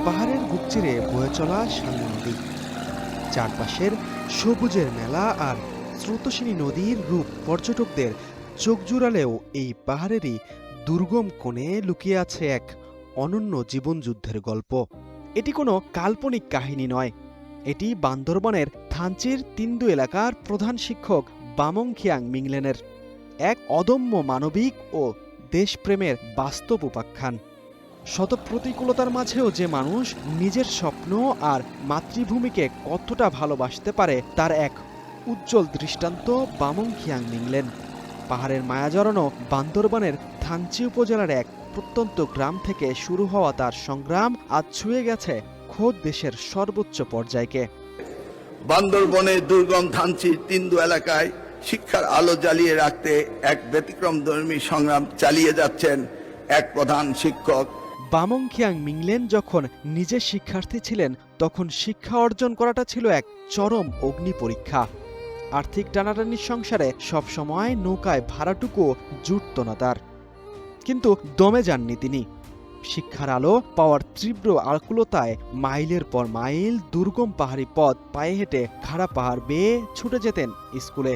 পাহাড়ের বুক চিরে বয়ে চলা সাঙ্গু নদী, চারপাশের সবুজের মেলা আর স্রোতস্বিনী নদীর রূপ পর্যটকদের চোখ জুড়ালেও এই পাহাড়েরই দুর্গম কোণে লুকিয়ে আছে এক অনন্য জীবনযুদ্ধের গল্প। এটি কোনো কাল্পনিক কাহিনী নয়, এটি বান্দরবনের থানচির তিন্দু এলাকার প্রধান শিক্ষক বামং খিয়াং মিংলেনের এক অদম্য মানবিক ও দেশপ্রেমের বাস্তব উপাখ্যান। শত প্রতিকূলতার মাঝেও যে মানুষ নিজের স্বপ্ন আর মাতৃভূমিকে কতটা ভালোবাসতে পারে তার এক উজ্জ্বল দৃষ্টান্ত বামং খিয়াং মিংলেন। পাহাড়ের মায়া জড়ানো বান্দরবানের থানচি উপজেলার এক প্রত্যন্ত গ্রাম থেকে শুরু হওয়া তার সংগ্রাম আজ ছুঁয়ে গেছে খোদ দেশের সর্বোচ্চ পর্যায়কে। বান্দরবনের দুর্গম থানচির তিন্দু এলাকায় শিক্ষার আলো জ্বালিয়ে রাখতে এক ব্যতিক্রমধর্মী সংগ্রাম চালিয়ে যাচ্ছেন এক প্রধান শিক্ষক। বামং খিয়াং মিংলেন যখন নিজে শিক্ষার্থী ছিলেন তখন শিক্ষা অর্জন করাটা ছিল এক চরম অগ্নি পরীক্ষা। আর্থিক টানাটানির সংসারে সবসময় নৌকায় ভাড়াটুকু জুটত না তার, কিন্তু দমে যাননি তিনি। শিক্ষার আলো পাওয়ার তীব্র আকুলতায় মাইলের পর মাইল দুর্গম পাহাড়ি পথ পায়ে হেঁটে খাড়া পাহাড় বেয়ে ছুটে যেতেন স্কুলে।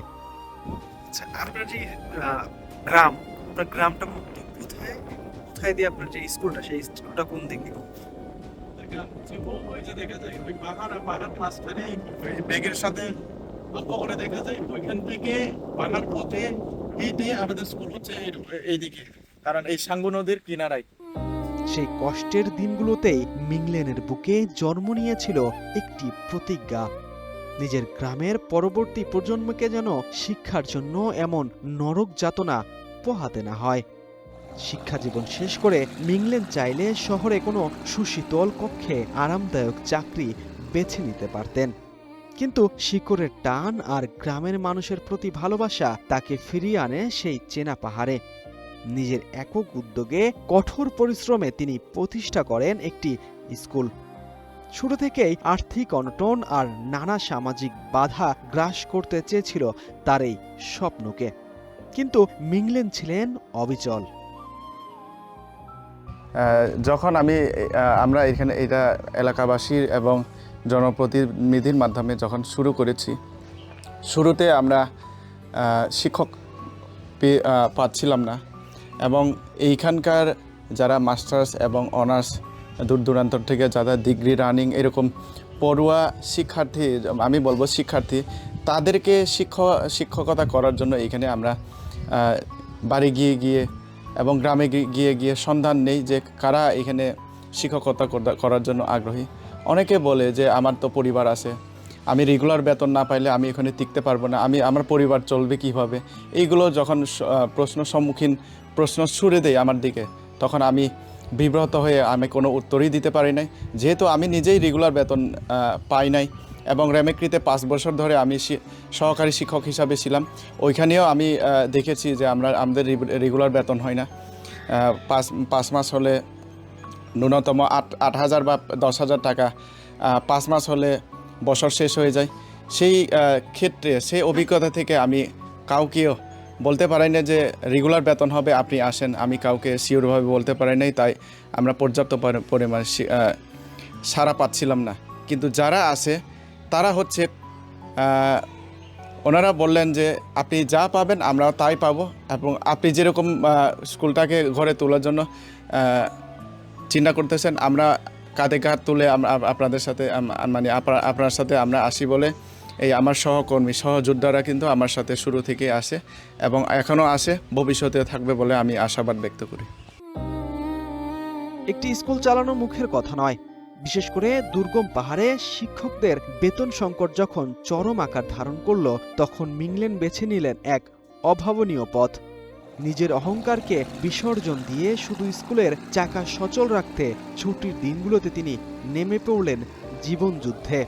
আপনার যে গ্রাম, আপনার গ্রামটা কোথায়, কোথায় দিয়ে আপনার যে স্কুলটা, সেই স্কুলটা কোন দিকে? ব্যাগের সাথে অল্প করে দেখা যায়, ওইখান থেকে পাহাড় পথে হেঁটে আমাদের স্কুল হচ্ছে এইদিকে, কারণ এই সাঙ্গু নদীর কিনারায়। সেই কষ্টের দিনগুলোতেই মিংলেনের বুকে জন্ম নিয়েছিল একটি প্রতিজ্ঞা, নিজের গ্রামের পরবর্তী প্রজন্মকে যেন শিক্ষার জন্য এমন নরক যাতনা পোহাতে না হয়। শিক্ষা জীবন শেষ করে মিংলেন চাইলে শহরে কোনো সুশীতল কক্ষে আরামদায়ক চাকরি বেছে নিতে পারতেন, কিন্তু শিকড়ের টান আর গ্রামের মানুষের প্রতি ভালোবাসা তাকে ফিরিয়ে আনে সেই চেনা পাহাড়ে। নিজের একক উদ্যোগে কঠোর পরিশ্রমে তিনি প্রতিষ্ঠা করেন একটি স্কুল। শুরু থেকেই আর্থিক অনটন আর নানা সামাজিক বাধা গ্রাস করতে চেয়েছিল তার এই স্বপ্নকে, কিন্তু মিংলেন ছিলেন অবিচল। যখন আমরা এখানে এটা এলাকাবাসী এবং জনপ্রতিনিধির মাধ্যমে যখন শুরু করেছি, শুরুতে আমরা শিক্ষক পাচ্ছিলাম না, এবং এইখানকার যারা মাস্টার্স এবং অনার্স দূর দূরান্ত থেকে যারা ডিগ্রি রানিং এরকম পড়ুয়া শিক্ষার্থী, আমি বলবো শিক্ষার্থী, তাদেরকে শিক্ষকতা করার জন্য এখানে আমরা বাড়ি গিয়ে এবং গ্রামে গিয়ে সন্ধান নেই যে কারা এখানে শিক্ষকতা করার জন্য আগ্রহী। অনেকে বলে যে আমার তো পরিবার আছে, আমি রেগুলার বেতন না পাইলে আমি এখানে টিকতে পারবো না, আমার পরিবার চলবে কীভাবে। এইগুলো যখন প্রশ্ন ছুড়ে দেয় আমার দিকে, তখন আমি বিব্রত হয়ে আমি কোনো উত্তরই দিতে পারি নাই, যেহেতু আমি নিজেই রেগুলার বেতন পাই নাই। এবং রেমেক্রিতে 5 বছর ধরে আমি সহকারী শিক্ষক হিসাবে ছিলাম, ওইখানেও আমি দেখেছি যে আমাদের রেগুলার বেতন হয় না। 5 মাস হলে ন্যূনতম 8,000 বা 10,000 টাকা, 5 মাস হলে বছর শেষ হয়ে যায়। সেই ক্ষেত্রে সেই অভিজ্ঞতা থেকে আমি কাউকেও বলতে পারি না যে রেগুলার বেতন হবে, আপনি আসেন, আমি কাউকে শিওরভাবে বলতে পারি নাই। তাই আমরা পর্যাপ্ত পরিমাণে সাড়া পাচ্ছিলাম না। কিন্তু যারা আসে তারা হচ্ছে ওনারা বললেন যে আপনি যা পাবেন আমরা তাই পাবো, এবং আপনি যেরকম স্কুলটাকে ঘরে তোলার জন্য চিন্তা করতেছেন, আমরা কাঁধে কাঁধ তুলে আপনাদের সাথে আপনার সাথে আমরা আসি বলে এই আমার সহকর্মী সহযোদ্ধারা কিন্তু আমার সাথে শুরু থেকে আসে এবং এখনও আসে, ভবিষ্যতে থাকবে বলে আমি আশাবাদ ব্যক্ত করি। একটি স্কুল চালানো মুখের কথা নয়, বিশেষ করে দুর্গম পাহাড়ে শিক্ষকদের বেতন সংকট যখন চরম আকার ধারণ করল, তখন মিংলেন বেছে নিলেন এক অভাবনীয় পথ। নিজের অহংকারকে বিসর্জন দিয়ে শুধু স্কুলের চাকা সচল রাখতে ছুটির দিনগুলোতে তিনি নেমে পড়লেন জীবনযুদ্ধে।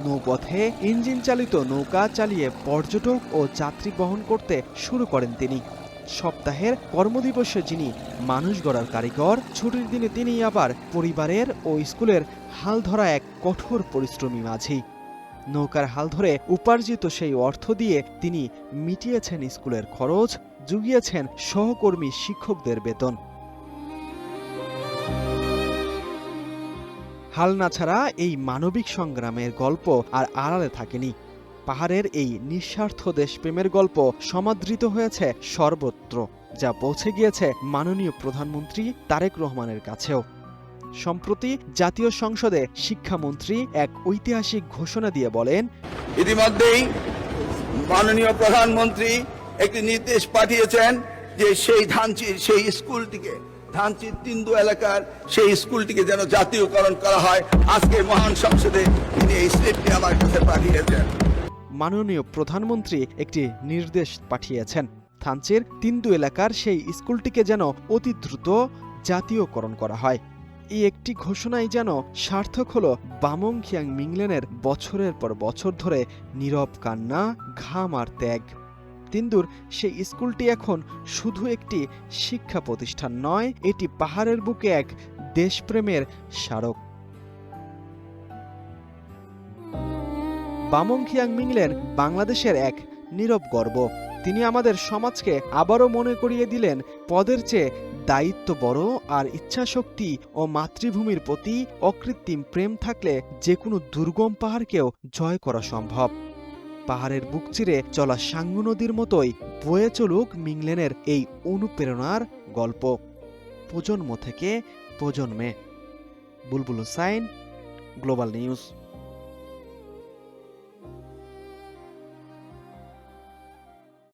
নৌপথে ইঞ্জিন চালিত নৌকা চালিয়ে পর্যটক ও যাত্রী বহন করতে শুরু করেন তিনি। সপ্তাহের কর্মদিবসে যিনি মানুষ গড়ার কারিগর, ছুটির দিনে তিনি আবার পরিবারের ও স্কুলের হাল ধরা এক কঠোর পরিশ্রমী মাঝি। নৌকার হাল ধরে উপার্জিত সেই অর্থ দিয়ে তিনি মিটিয়েছেন স্কুলের খরচ, জুগিয়েছেন সহকর্মী শিক্ষকদের বেতন। হালনা ছাড়া এই মানবিক সংগ্রামের গল্প আর আড়ালে থাকেনি। পাহাড়ের এই নিঃস্বার্থ দেশপ্রেমের গল্প সমাদৃত হয়েছে সর্বত্র, যা পৌঁছে গিয়েছে মাননীয় প্রধানমন্ত্রী তারেক রহমানের কাছেও। সম্প্রতি জাতীয় সংসদে শিক্ষামন্ত্রী এক ঐতিহাসিক ঘোষণা দিয়ে বলেন, ইতিমধ্যেই মাননীয় প্রধানমন্ত্রী একটি নির্দেশ পাঠিয়েছেন যে সেই স্কুলটিকে, ধানচির তিন্দু এলাকার সেই স্কুলটিকে যেন জাতীয়করণ করা হয়। আজকে মহান সংসদে তিনি এই স্লিপটি আমার কাছে পাঠিয়েছেন। মাননীয় প্রধানমন্ত্রী একটি নির্দেশ পাঠিয়েছেন, থানচির তিন্দু এলাকার সেই স্কুলটিকে যেন অতি দ্রুত জাতীয়করণ করা হয়। এই একটি ঘোষণাই যেন সার্থক হল বামং খিয়াং মিংলেনের বছরের পর বছর ধরে নীরব কান্না, ঘাম আর ত্যাগ। তিন্দুর সেই স্কুলটি এখন শুধু একটি শিক্ষা প্রতিষ্ঠান নয়, এটি পাহাড়ের বুকে এক দেশপ্রেমের স্মারক। বামং খিয়াং মিংলেন বাংলাদেশের এক নীরব গর্ব। তিনি আমাদের সমাজকে আবারও মনে করিয়ে দিলেন, পদের চেয়ে দায়িত্ব বড়, আর ইচ্ছাশক্তি ও মাতৃভূমির প্রতি অকৃত্রিম প্রেম থাকলে যে কোনো দুর্গম পাহাড়কেও জয় করা সম্ভব। পাহাড়ের বুক চিরে চলা সাঙ্গু নদীর মতোই বয়ে চলুক মিংলেনের এই অনুপ্রেরণার গল্প, প্রজন্ম থেকে প্রজন্মে। বুলবুল হুসাইন, গ্লোবাল নিউজ।